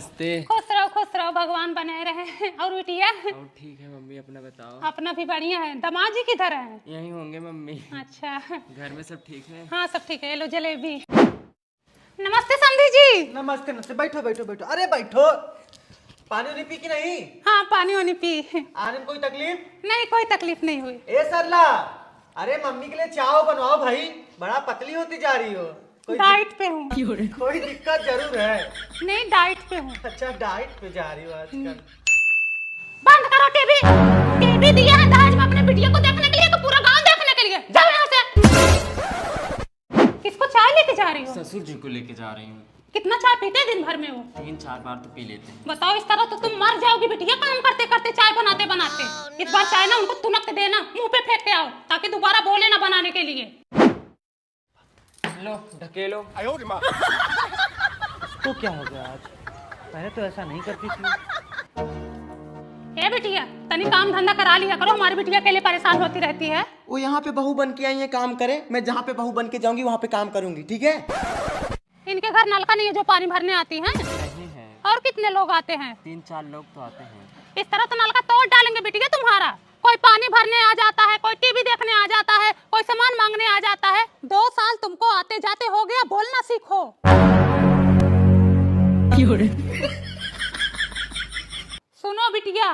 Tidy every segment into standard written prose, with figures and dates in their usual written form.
नमस्ते। खुश रहो भगवान बनाए रहे। और बिटिया? और ठीक है मम्मी, अपना बताओ। अपना भी बढ़िया है। दामाद जी किधर है? यहीं होंगे मम्मी। अच्छा, घर में सब ठीक है? हाँ सब ठीक है। लो जलेबी। नमस्ते समधी जी। नमस्ते नमस्ते, बैठो बैठो बैठो। अरे बैठो। पानी नहीं पी कि नहीं? हाँ पानी वानी पी। आने में कोई तकलीफ? नहीं कोई तकलीफ नहीं हुई। ए सरला, अरे मम्मी के लिए चाय बनवाओ भाई, बड़ा पतली होती जा रही हो। डाइट पे हूँ। कोई दिक्कत जरूर है? नहीं डाइट पे हूँ। अच्छा डाइट पे जा रही हो आजकल। बंद करो टीवी। टीवी दिया है दहेज में अपने बिटिया को देखने के लिए कि पूरा गांव देखने के लिए? जाओ यहाँ से। किसको चाय लेके जा रही हो? ससुर जी को लेके जा रही हूँ। कितना चाय पीते हैं दिन भर में वो? 3-4 बार तो पी लेते हैं। बताओ, इस तरह तो तुम मर जाओगी बिटिया, काम करते करते चाय बनाते बनाते। इस बार चाय ना उनको तुनक के देना, मुंह पे फेंक के आओ ताकि दोबारा बोले ना बनाने के लिए। लो ढकेलो। तो क्या हो गया आज? पहले तो ऐसा नहीं करती थी। ए बिटिया, तनी काम धंधा करा लिया करो, हमारी बिटिया के लिए परेशान होती रहती है। वो यहाँ पे बहू बन के आई है, काम करे। मैं जहाँ पे बहू बन के जाऊंगी वहाँ पे काम करूंगी, ठीक है? इनके घर नलका नहीं है जो पानी भरने आती हैं? नहीं है। और कितने लोग आते हैं? 3-4 लोग तो आते हैं। इस तरह तो नलका तोड़ डालेंगे बिटिया तुम्हारा। कोई पानी भरने आ जाता है, कोई टीवी देखने आ जाता है, कोई सामान मांगने आ जाता है। 2 साल तुमको आते जाते हो गया, बोलना सीखो। सुनो बिटिया,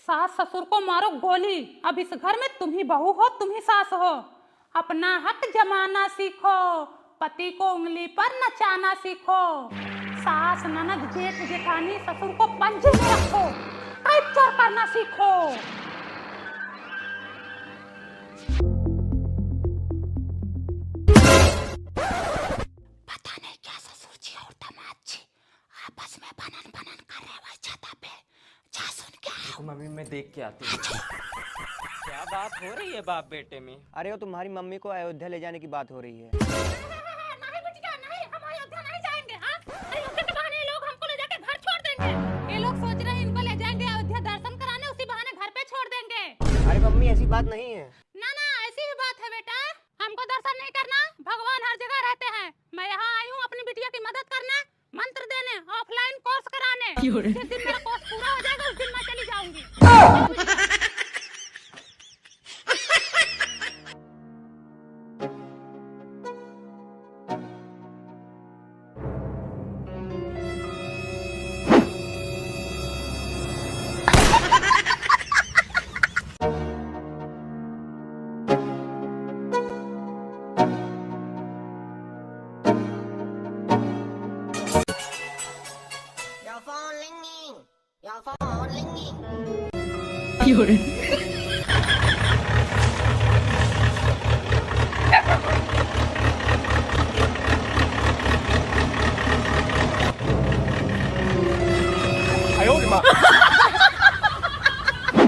सास ससुर को मारो गोली। अब इस घर में तुम ही बहू हो, तुम ही सास हो। अपना हक जमाना सीखो, पति को उंगली पर नचाना सीखो। सास ननद जेठ जेठानी ससुर को पंजे में रखो, कैप्चर करना सीखो। पता नहीं क्या ससुर जी और दामाद जी आपस में बनन बनन कर रहे हैं छत पे। जा सुन के आओ। मम्मी मैं देख के आती हूँ। क्या बात हो रही है बाप बेटे में? अरे वो तुम्हारी मम्मी को अयोध्या ले जाने की बात हो रही है। नहीं बिटिया नहीं, हम अयोध्या नहीं जाएंगे। हाँ, अयोध्या के बहाने ये लोग हमको ले जाके घर छोड़ देंगे। ये लोग सोच रहे हैं इनको ले जाएंगे अयोध्या दर्शन कराने, उसी बहाने घर पे छोड़ देंगे। अरे मम्मी ऐसी बात नहीं है। ना ना ऐसी ही बात है बेटा। हमको दर्शन नहीं करना, भगवान हर जगह रहते हैं। मैं यहाँ आई हूँ अपनी बिटिया की मदद करने, मंत्र देने, ऑफलाइन कोर्स कराने। जिस दिन मेरा कोर्स पूरा हो जाएगा उस दिन मैं चली जाऊंगी। Your phone ringing. Your phone ringing.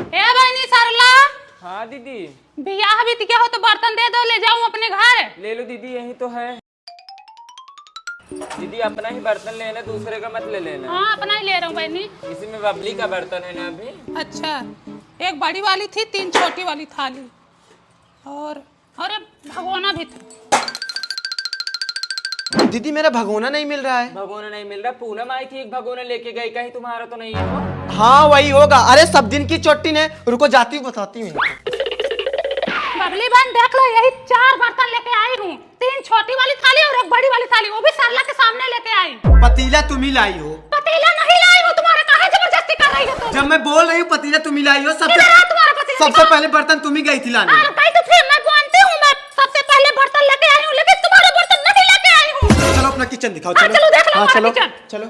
ए बहनी सरला, हाँ दीदी। बियाह भी क्या हो तो बर्तन दे दो, ले जाऊं अपने घर। ले लो दीदी, यही तो है। दीदी अपना ही बर्तन लेना, दूसरे का मत ले लेना। हाँ अपना ही ले रहा हूँ बहनी। इसी में बबली का बर्तन है ना अभी। अच्छा, एक बड़ी वाली थी, 3 छोटी वाली थाली और एक भगोना भी था। दीदी मेरा भगोना नहीं मिल रहा है। भगोना नहीं मिल रहा? पूनम आई थी, एक भगोना लेके गई, कहीं तुम्हारा तो नहीं है वो? हाँ वही होगा। अरे सब दिन की चोटी ने, रुको जाती हूँ बताती हूँ। बबली बहन देख लो, यही 4 बर्तन लेके आई हूँ। 3 छोटी वाली थाली और एक बड़ी वाली थाली, वो भी सरला के सामने लेके आई। पतीला तुम ही लाई हो। पतीला नहीं लाई हूँ, तुम्हारा काहे जबरदस्ती कर रही हो तुम? जब मैं बोल रही हूँ पतीला तुम ही लाई हो, इधर आ तुम्हारा पतीला। सबसे पहले बर्तन तुम ही गई थी लाने। कहीं तो फिर मैं जानती हूँ, मैं सबसे पहले बर्तन लेके आई हूँ, लेकिन तुम्हारा बर्तन नहीं लेके आई हूँ। चलो अपना किचन दिखाओ। हाँ, चलो देख लो हमारा किचन। चलो।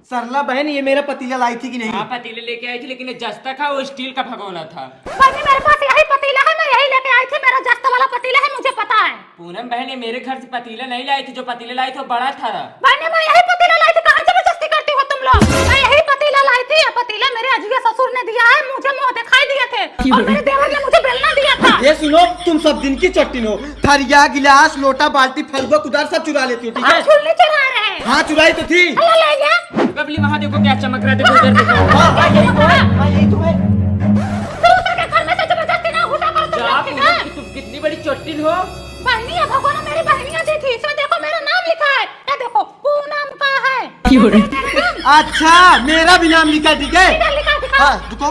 सरला बहन ये मेरा पतीला लाई थी कि नहीं? हाँ पतीले लेके आई थी, लेकिन ये जस्ता था, वो स्टील का भगोना था। बहनी मेरे पास यही पतीला है, मैं यही लेके आई थी। मेरा जस्ता वाला पतीला है, मुझे पता है। पूनम बहन ये मेरे घर से पतीला नहीं लाई थी, जो पतीला लाई थी वो बड़ा था। बहनी मैं यही पतीला लाई थी, कहाँ जबरदस्ती करती हो तुम लोग? मैं यही पतीला लाई थी। ये पतीला मेरे अजीज ससुर ने दिया है, मुझे मुंह दिखाई दिए थे और मेरे देवर ने मुझे बेलना दिया था। ये सुनो, तुम सब दिन की चट्टी हो। थरिया गिलास लोटा बाल्टी फलुआ कुदार सब चुरा लेती हो, ठीक है? छुल्ली चुरा रहे हैं। हाँ चुराई तो थी। अल्लाह ले गया। बबली वहाँ देखो क्या चमक रहा, देखो उधर देखो। हाँ यही तो है, हाँ यही तो है। दूसरे के घर में से जबरदस्ती ना घुसा करो तुम लोग, ठीक है? तुम कितनी बड़ी चोटिल हो। बहनी है भगवान मेरी बहनियां दी थी, इसमें देखो मेरा नाम लिखा है। ये देखो पूनम का है। अच्छा मेरा भी नाम लिखा है, ठीक है। लिखा दिखा। हाँ देखो,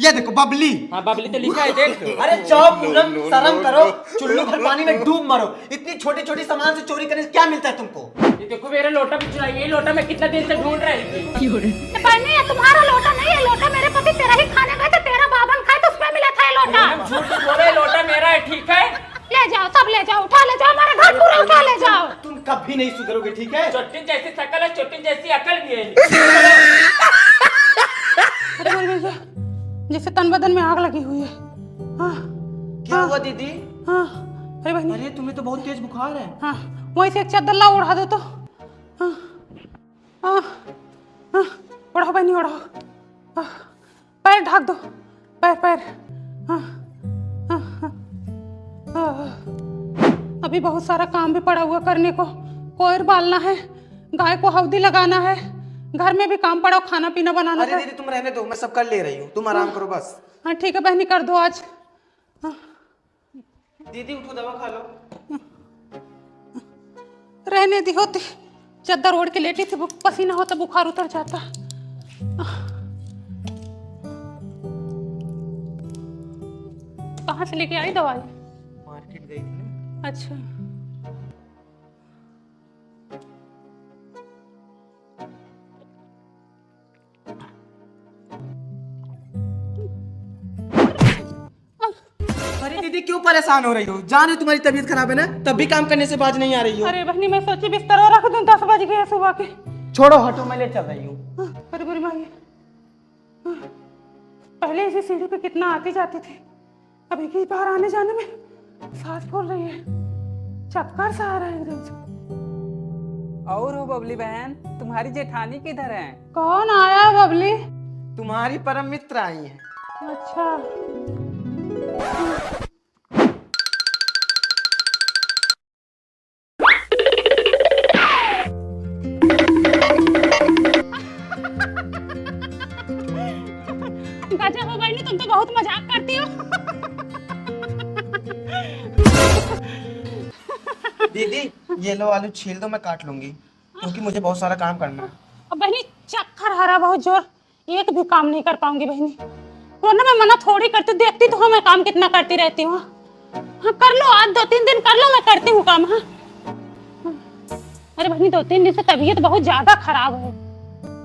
ये देखो बबली। हाँ बबली तो लिखा है, देख। अरे जाओ पूनम, शर्म करो, चुल्लू भर पानी में डूब मरो। इतनी छोटी छोटी सामान से चोरी करने से क्या मिलता है तुमको? ये देखो मेरा लोटा भी चुराई, ये लोटा मैं कितना देर से ढूंढ रही थी। ये तुम्हारा लोटा नहीं है, लोटा मेरे पति तेरा ही खाने गए थे, तेरा बाबन खाए तो उसमें मिला था ये लोटा। हम झूठ नहीं बोल रहे, लोटा मेरा है, ठीक है। ले जाओ, सब ले जाओ, उठा ले जाओ, हमारा घर पूरा उठा ले जाओ। तुम कभी नहीं सुधरोगे, ठीक है। चोटिन जैसी शकल है, चोटिन जैसी अकल भी है। अरे बोल भैया, जैसे तन बदन में आग लगी हुई है। हाँ क्या हुआ दीदी? हाँ। अरे बहनी, अरे तुम्हें तो बहुत तेज बुखार है। हाँ वहीं से एक चादर ला उड़ा दो तो। हाँ हाँ हाँ, उड़ाओ बहनी उड़ाओ। हाँ, पैर ढक दो, पैर पैर। हाँ हाँ हाँ हाँ। अभी बहुत सारा काम भी पड़ा हुआ करने को, कोयर बालना है, गाय को हल्दी लगाना है, घर में भी काम पड़ा, खाना पीना बनाना है। अरे दीदी तुम रहने दो, मैं सब कर ले रही हूँ, तुम आराम करो बस। हाँ ठीक है बहनी, कर दो आज। हाँ। दीदी उठो, दवा खा लो। रहने दी होती, चादर ओढ़ के लेटी थी, पसीना होता बुखार उतर जाता। कहाँ से लेके आई दवाई? मार्केट गई थी ना। अच्छा। अरे दीदी क्यों परेशान हो रही हो? जान रही तुम्हारी तबीयत खराब है ना, तब भी काम करने से बाज नहीं आ रही हो। अरे बहनी मैं सोची बिस्तर रख दूं, 10 बज गए सुबह के। छोड़ो हटो, मैं ले चल रही हूँ। अरे बुरी माई, पहले इसी सीढ़ी पे कितना आती जाती थी, अभी की बाहर आने जाने में सांस फूल रही है, चक्कर सा आ रहा है एकदम से। और हो बबली बहन, तुम्हारी जेठानी किधर है? कौन आया बबली? तुम्हारी परम मित्र आई है। अच्छा। गजब हो बहनी, तुम तो बहुत मजाक करती हो। दीदी ये लो आलू छील दो, मैं काट लूंगी क्योंकि मुझे बहुत सारा काम करना है। अब बहनी चक्कर आ रहा बहुत जोर, एक भी काम नहीं कर पाऊंगी बहनी, वरना मैं मना थोड़ी करती, देखती तो हूँ मैं काम कितना करती रहती हूँ। हाँ कर लो, आज 2-3 दिन कर लो, मैं करती हूँ काम। हाँ अरे बहनी 2-3 दिन से तबीयत बहुत ज्यादा खराब है।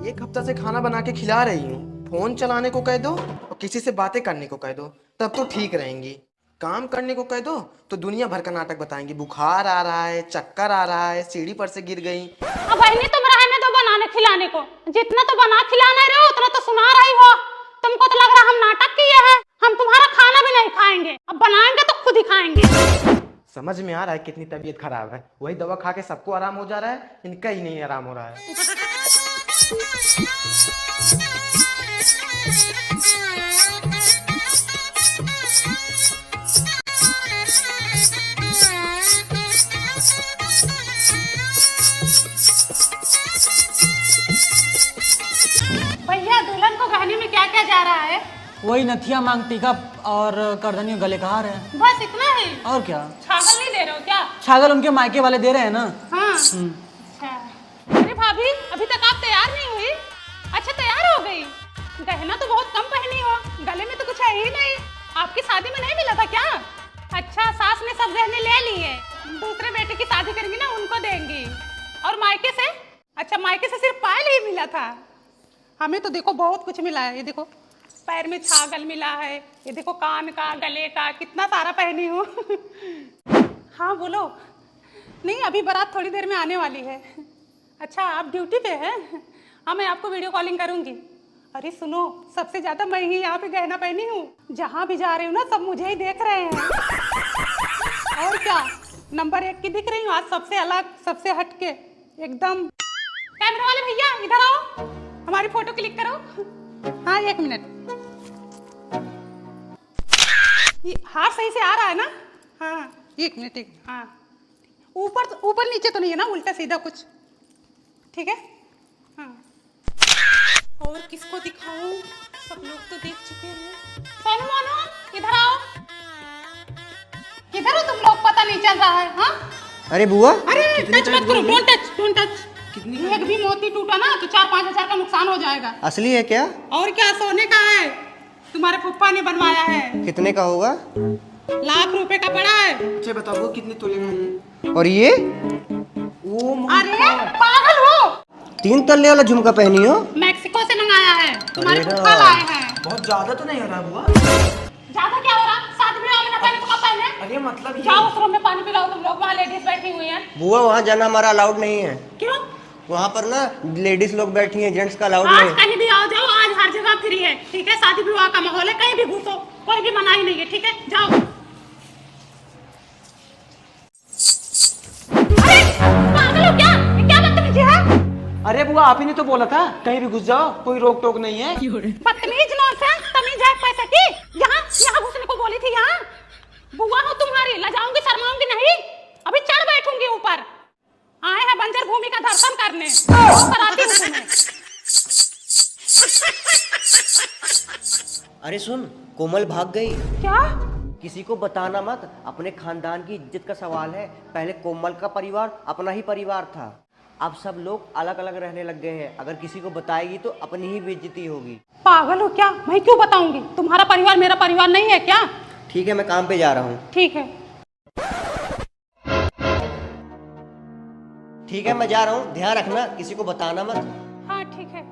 1 हफ्ता से खाना बना के खिला रही हूँ, फोन चलाने को कह दो और किसी से बातें करने को कह दो, तब तो ठीक रहेंगी। काम करने को कह दो तो दुनिया भर का नाटक बताएंगी, बुखार आ रहा है, चक्कर आ रहा है, सीढ़ी पर से गिर गई। अब बहनी तुम रहने दो बनाने खिलाने को, जितना तो बना खिला नहीं रहे हो उतना तो सुना रही हो। तुमको तो लग रहा हम नाटक किए हैं, हम तुम्हारा खाना भी नहीं खाएंगे, अब बनाएंगे तो खुद ही खाएंगे। समझ में आ रहा है कितनी तबीयत खराब है, वही दवा खा के सबको आराम हो जा रहा है, इनका ही नहीं आराम हो रहा है। भैया दुल्हन को गहने में क्या क्या जा रहा है? वही नथिया मांग टीका और करधनी गले का हार है। बस इतना ही? और क्या? छागल नहीं दे रहे हो क्या? छागल उनके मायके वाले दे रहे हैं ना। हाँ। अच्छा। अरे भाभी अभी तक आप तैयार नहीं हुई? अच्छा तैयार हो गई? गहना तो बहुत कम पहनी हो, गले में तो कुछ है ही नहीं। आपकी शादी में नहीं मिला था क्या? अच्छा सास ने सब गहने ले लिए, दूसरे बेटे की शादी करेंगी ना उनको देंगी। और मायके से? अच्छा मायके से सिर्फ पायल ही मिला था। हमें तो देखो बहुत कुछ मिला है, ये देखो पैर में छागल मिला है, ये देखो कान का, गले का, कितना सारा पहनी हूँ। हाँ बोलो। नहीं अभी बारात थोड़ी देर में आने वाली है। अच्छा आप ड्यूटी पे हैं? हाँ मैं आपको वीडियो कॉलिंग करूँगी। अरे सुनो, सबसे ज्यादा मैं ही यहाँ पे गहना पहनी हूँ, जहाँ भी जा रही हूँ ना सब मुझे ही देख रहे हैं। और क्या, नंबर 1 की दिख रही हूँ आज, सबसे अलग, सबसे हटके एकदम। कैमरा वाले भैया इधर आओ, हमारी फोटो क्लिक करो। हाँ 1 मिनट, ये हाथ सही से आ रहा है ना? हाँ 1 मिनट, एक हाँ, ऊपर ऊपर नीचे तो नहीं है ना, उल्टा सीधा कुछ, ठीक है? हाँ और किसको दिखाऊं, सब लोग तो देख चुके हैं। सोनू मोनू इधर आओ, इधर हो तुम लोग, पता नहीं चल रहा है। हाँ अरे बुआ अरे टच मत करो, डोंट टच, डोंट टच। एक भी मोती टूटा ना तो 4-5 हजार का नुकसान हो जाएगा। असली है क्या? और क्या, सोने का है, तुम्हारे फुप्पा ने बनवाया है। कितने का होगा? लाख रुपए का पड़ा है। अच्छा बताओ वो कितने तोले का है? और ये अरे पागल हो, 3 तल्ले वाला झुमका पहनी हो? मैक्सिको से मंगाया है, तुम्हारे अरे फुप्पा लाए हैं। बहुत ज्यादा तो नहीं हो रहा बुआ? ज्यादा क्या हो रहा, शादी में मैंने पहने तो कब पहने। अरे मतलब ये जाओ उस रूम में पानी पिलाओ तुम लोग, वहाँ लेडीज बैठी हुई हैं। बुआ वहाँ जाना हमारा अलाउड नहीं है। क्यों? वहाँ पर ना लेडीज लोग बैठी हैं, जेंट्स का अलाउड आज नहीं है। कहीं भी आओ जाओ, आज हर जगह फ्री है, ठीक है। शादी विवाह का माहौल है, कहीं भी घुसो, कोई भी मनाही नहीं है, ठीक है। जाओ। अरे पागल हो क्या, ये क्या बदतमीजी है? अरे बुआ आप ही ने तो बोला था कहीं भी घुस जाओ, कोई रोक टोक नहीं है। बदतमीज नॉनसेंस, तमीज है पैसे की। यहाँ यहाँ घुसने को बोली थी। यहाँ बुआ हो तुम्हारी, लजाऊंगी शर्माऊंगी नहीं, अभी चढ़ बैठूंगी ऊपर। आए हैं बंजर भूमि का दर्शन करने, वो कराती हूँ तुम्हें। अरे सुन, कोमल भाग गई। क्या? किसी को बताना मत, अपने खानदान की इज्जत का सवाल है। पहले कोमल का परिवार अपना ही परिवार था, अब सब लोग अलग अलग रहने लग गए हैं। अगर किसी को बताएगी तो अपनी ही बेइज्जती होगी। पागल हो क्या, मैं क्यों बताऊंगी? तुम्हारा परिवार मेरा परिवार नहीं है क्या? ठीक है, मैं काम पे जा रहा हूँ। ठीक है। ठीक है, मैं जा रहा हूँ, ध्यान रखना, किसी को बताना मत। हाँ ठीक है।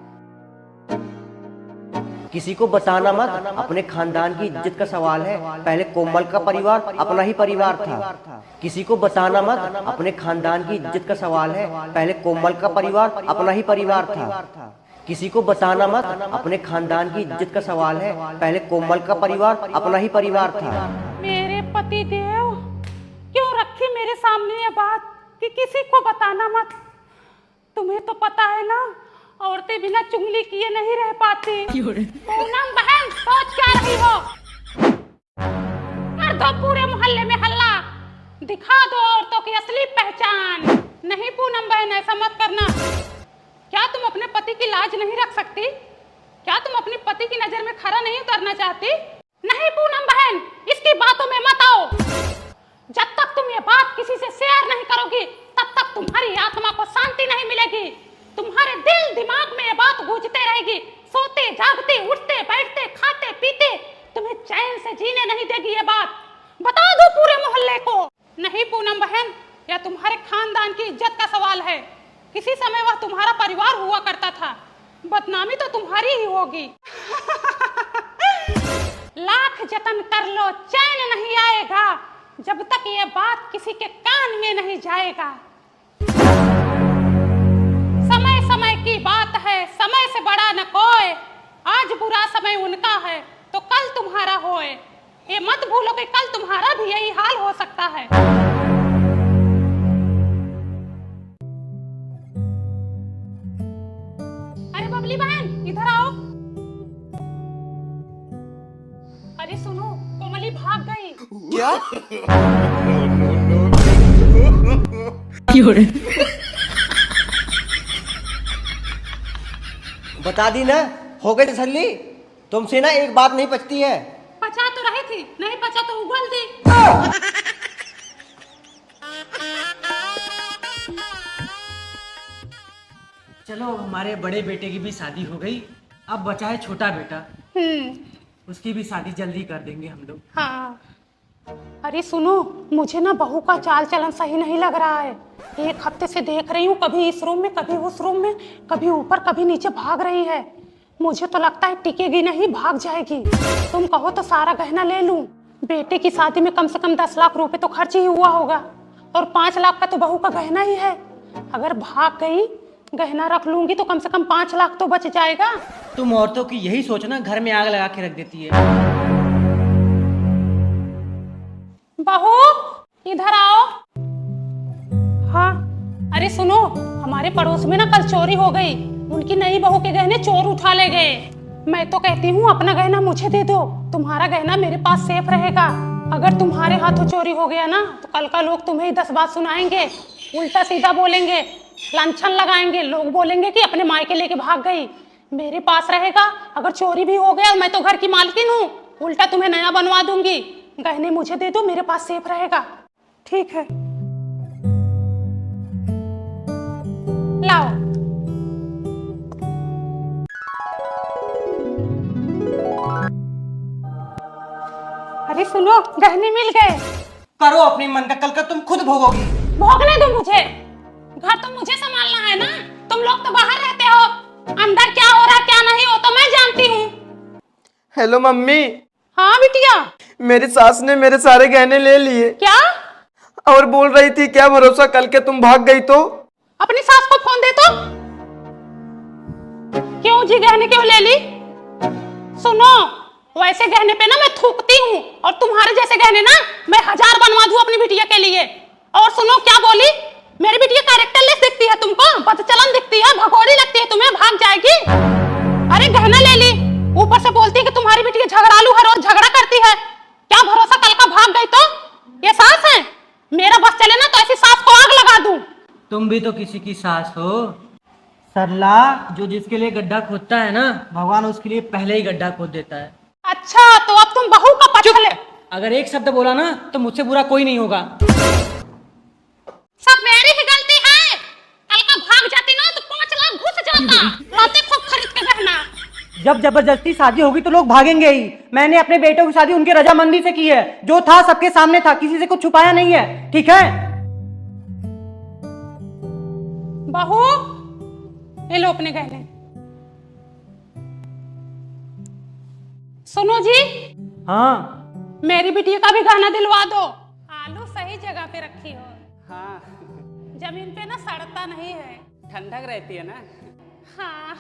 किसी को बताना मत, अपने खानदान की इज्जत का सवाल है। पहले कोमल का परिवार अपना ही परिवार था। किसी को बताना मत, अपने खानदान की इज्जत का सवाल है। पहले कोमल का परिवार अपना ही परिवार था। किसी को बताना मत, अपने खानदान की इज्जत का सवाल है। पहले कोमल का परिवार अपना ही परिवार था। मेरे पति देव, क्यों रखी मेरे सामने ये बात कि किसी को बताना मत? तुम्हें तो पता है ना, औरतें बिना चुगली किए नहीं रह पाती। पूनम बहन, सोच क्या रही हो? कर दो पूरे मोहल्ले में हल्ला, दिखा दो औरतों की असली पहचान। नहीं पूनम बहन, ऐसा मत करना। क्या तुम अपने पति की लाज नहीं रख सकती? क्या तुम अपने पति की नजर में खरा नहीं उतरना चाहती? नहीं पूनम बहन, इसकी बातों में मत आओ। जब तक तुम ये बात किसी से शेयर नहीं करोगी, तब तक तुम्हारी आत्मा को शांति नहीं मिलेगी। तुम्हारे दिल दिमाग में ये बात गूंजते रहेगी। सोते जागते, उठते बैठते, खाते पीते, तुम्हें चैन से जीने नहीं देगी ये बात। बता दो पूरे मोहल्ले को। नहीं पूनम बहन, यह तुम्हारे खानदान की इज्जत का सवाल है। किसी समय वह तुम्हारा परिवार हुआ करता था, बदनामी तो तुम्हारी ही होगी। लाख जतन कर लो, चैन नहीं आएगा जब तक ये बात किसी के कान में नहीं जाएगा। समय समय की बात है, समय से बड़ा न कोई। आज बुरा समय उनका है तो कल तुम्हारा होए। ये मत भूलो कि कल तुम्हारा भी यही हाल हो सकता है। अरे बबली बहन, इधर आओ। अरे सुनो, कोमली भाग गई। क्या? बता दी ना, हो गई तसल्ली। तुमसे ना एक बात नहीं पचती है। पचा तो रही थी, नहीं पचा तो उगल दी। चलो हमारे बड़े बेटे की भी शादी हो गई, अब बचा है छोटा बेटा, उसकी भी शादी जल्दी कर देंगे हम लोग। हाँ। अरे सुनो, मुझे ना बहू का चाल चलन सही नहीं लग रहा है। एक हफ्ते से देख रही हूँ, कभी इस रूम में, कभी उस रूम में, कभी ऊपर कभी नीचे भाग रही है। मुझे तो लगता है टिकेगी नहीं, भाग जाएगी। तुम कहो तो सारा गहना ले लूं। बेटे की शादी में कम से कम 10 लाख रुपए तो खर्च ही हुआ होगा, और 5 लाख का तो बहू का गहना ही है। अगर भाग गई, गहना रख लूंगी तो कम से कम 5 लाख तो बच जाएगा। तुम औरतों की यही सोचना घर में आग लगा के रख देती है। बहू इधर आओ। हाँ। अरे सुनो, हमारे पड़ोस में ना कल चोरी हो गई। उनकी नई बहू के गहने चोर उठा ले गए। मैं तो कहती हूँ अपना गहना मुझे दे दो, तुम्हारा गहना मेरे पास सेफ रहेगा। अगर तुम्हारे हाथों चोरी हो गया ना तो कल का लोग तुम्हें ही 10 बात सुनाएंगे, उल्टा सीधा बोलेंगे, लांछन लगाएंगे। लोग बोलेंगे कि अपने मायके लेके भाग गई। मेरे पास रहेगा, अगर चोरी भी हो गया, मैं तो घर की मालकिन हूँ, उल्टा तुम्हें नया बनवा दूंगी। गहने मुझे दे दो, मेरे पास सेफ रहेगा। ठीक है, लाओ। सुनो, गहने मिल गए। करो अपने मन का, कल का तुम खुद भोगोगी। भोगने दो मुझे, घर तो मुझे संभालना है ना। तुम लोग तो बाहर रहते हो, अंदर क्या हो रहा है क्या नहीं वो तो मैं जानती हूँ। Hello mummy. हाँ बिटिया। मेरी सास ने मेरे सारे गहने ले लिए। क्या? और बोल रही थी क्या भरोसा कल के तुम भाग गई तो। अपनी सास को फोन दे तो। क्यों जी, गहने क्यों ले ली? सुनो, वैसे गहने पे ना मैं थूकती हूँ, और तुम्हारे जैसे गहने ना मैं 1000 बनवा दूं अपनी बिटिया के लिए। और सुनो, क्या बोली? मेरी बिटिया कैरेक्टरलेस दिखती है तुमको, पतचलन दिखती है, भगोड़ी लगती है तुम्हें, भाग जाएगी। अरे गहना ले ली, ऊपर से बोलती है कि तुम्हारी बिटिया झगड़ालू है, रोज झगड़ा करती है। क्या भरोसा कल का भाग गई तो? ये सास है? मेरा बस चले ना तो ऐसी सास को आग लगा दूं। तुम भी तो किसी की सास हो। सरला, जो जिसके लिए गड्ढा खोदता है ना, भगवान उसके लिए पहले ही गड्ढा खोद देता है। अच्छा, तो अब तुम बहू का पछले। अगर एक शब्द बोला ना तो मुझसे बुरा कोई नहीं होगा। सब मेरी ही गलती है। कल का भाग जाती ना तो 5 लाख घुस जाता। लाते खूब खरीद के गहना। जब जबरदस्ती शादी होगी तो लोग भागेंगे ही। मैंने अपने बेटों की शादी उनकी रजामंदी से की है। जो था सबके सामने था, किसी से कुछ छुपाया नहीं है, ठीक है? बहू, ये लो अपने गहने। सुनो जी। हाँ। मेरी बिटिया का भी गहना दिलवा दो। आलू सही जगह पे रखी हो। हाँ, जमीन पे ना सड़ता नहीं है। ठंडक रहती है ना। हाँ।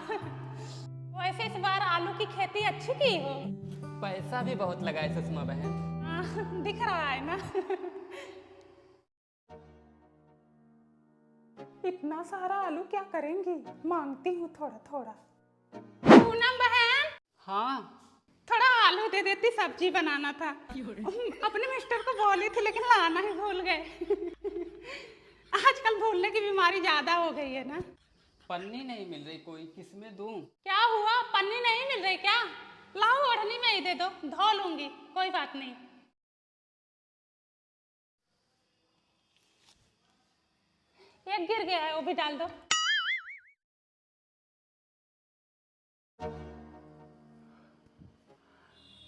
वैसे इस बार आलू की खेती अच्छी की हो। पैसा भी बहुत लगा है सुषमा बहन। हाँ, दिख रहा है ना। इतना सारा आलू क्या करेंगी? मांगती हूँ थोड़ा थोड़ा। पूनम बहन। हाँ, थोड़ा आलू दे देती, सब्जी बनाना था। अपने मिस्टर को बोली थी लेकिन लाना ही भूल गए। आजकल भूलने की बीमारी ज्यादा हो गई है ना। पन्नी नहीं मिल रही कोई, किसमें दूं? क्या हुआ, पन्नी नहीं मिल रही क्या? लाओ ओढ़नी में ही दे दो, धो लूंगी, कोई बात नहीं। एक गिर गया है, वो भी डाल दो।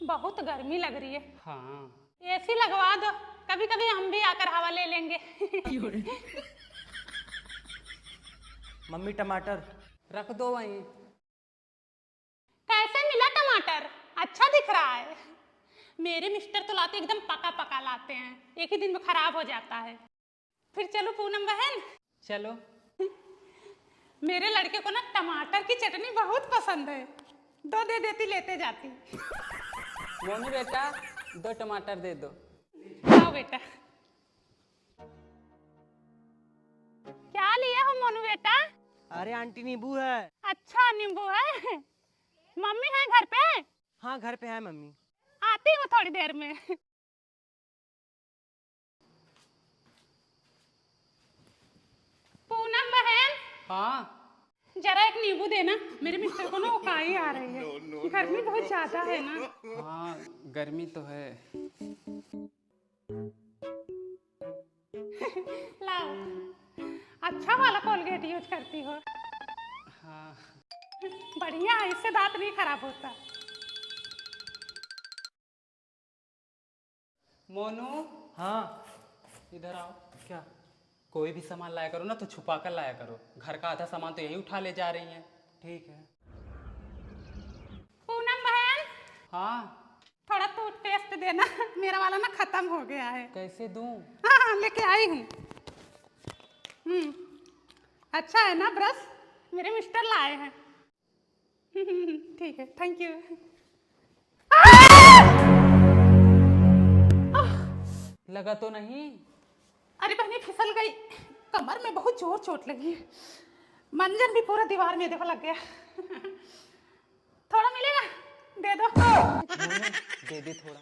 बहुत गर्मी लग रही है। हाँ, एसी लगवा दो, कभी कभी हम भी आकर हवा ले लेंगे। मम्मी टमाटर रख दो वहीं। कैसे मिला टमाटर? अच्छा दिख रहा है। मेरे मिस्टर तो लाते एकदम पका पका लाते हैं, एक ही दिन में खराब हो जाता है। फिर चलो पूनम बहन। चलो। मेरे लड़के को ना टमाटर की चटनी बहुत पसंद है, 2 दे देती, लेते जाती। मोनू बेटा, 2 टमाटर दे दो। आओ बेटा। क्या लिया हो मोनू बेटा? अरे आंटी नींबू है। अच्छा, नींबू है। मम्मी है घर पे? हाँ, घर पे है मम्मी। आती हूँ थोड़ी देर में। पूनम बहन। हाँ, जरा एक नींबू देना, मेरे मिस्टर को ना उकाई आ रही है। गर्मी बहुत ज्यादा है ना। हाँ, गर्मी तो है। लाओ, अच्छा वाला कोलगेट यूज करती हो। हाँ, बढ़िया है, इससे दांत नहीं खराब होता। मोनू। हाँ। इधर आओ। क्या? कोई भी सामान लाया करो ना तो छुपा कर लाया करो। घर का आधा सामान तो यही उठा ले जा रही हैं। ठीक है। पूनम बहन, हाँ, थोड़ा तो टेस्ट देना, मेरा वाला ना खत्म हो गया है। कैसे दूं? हाँ, लेके आई हूँ। अच्छा है ना ब्रश? मेरे मिस्टर लाए हैं। ठीक है, थैंक यू। लगा तो नहीं? अरे बहनी, फिसल गई, कमर में बहुत जोर चोट लगी है। मंजन भी पूरा दीवार में देखो लग गया। थोड़ा मिलेगा? दे दो। दे दे थोड़ा।